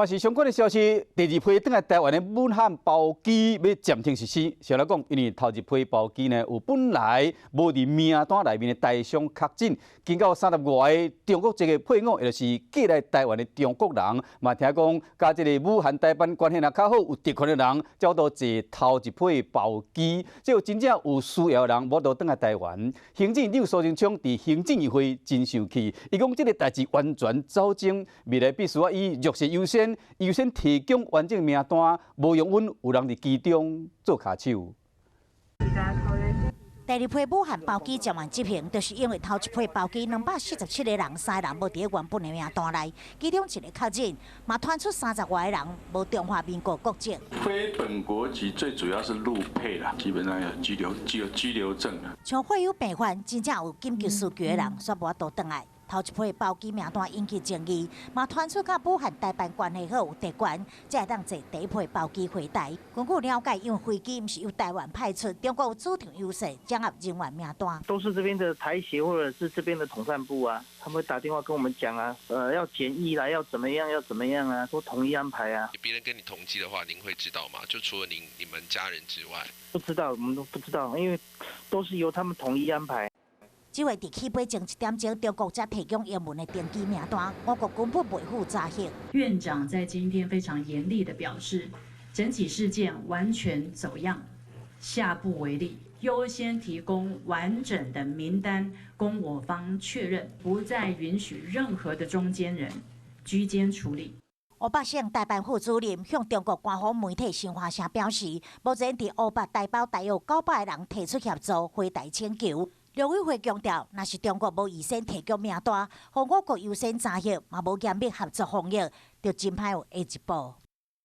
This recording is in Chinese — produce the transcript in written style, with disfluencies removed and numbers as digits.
也是相关的消息，第二批登来台湾的武汉包机要暂停实施。先来讲，因为头一批包机呢，有本来无伫名单内面的台商确诊，经过30外个中国籍的配偶，也就是寄来台湾的中国人，嘛听讲，甲这个武汉台办关系若较好，有特权的人，才多坐头一批包机。只有真正有需要的人，无都登来台湾。行政院苏贞昌伫行政议会真生气，伊讲这个代志完全走精，未来必须要以弱势优先。优先提供完整名单，无用阮有人伫机中做卡手。第二批武汉包机暂缓执行，就是因为头一批包机247个人，3人无伫原本的名单内，其中一个确诊，嘛传出30外个人无中华民国国籍。非本国籍最主要是陆配啦，基本上有居留证啦。像会有病患，真正有紧急需求的人，煞无法度转来。头一批包机名单引起争议，嘛传出甲武汉台办关系好有特权，才会当坐第一批包机回台。根据了解，因为飞机毋是由台湾派出，中国有主场优势，掌握人员名单。都是这边的台协或者是这边的统战部啊，他们会打电话跟我们讲啊，要检疫啦，要怎么样啊，都统一安排啊。别人跟你同机的话，您会知道吗？就除了你们家人之外，不知道，我们都不知道，因为都是由他们统一安排。只会伫起飞前1点钟，中国才提供英文的登机名单，我国根本袂负责任。院长在今天非常严厉地表示，整起事件完全走样，下不为例，优先提供完整的名单供我方确认，不再允许任何的中间人居间处理。乌北省台办副主任向中国官方媒体新华社表示，目前伫乌北台胞大约900个人提出协助回台请求。陆委会强调，若是中国无预先提供名单，互我国优先查核，嘛无严密合作防疫，就真歹有下一步。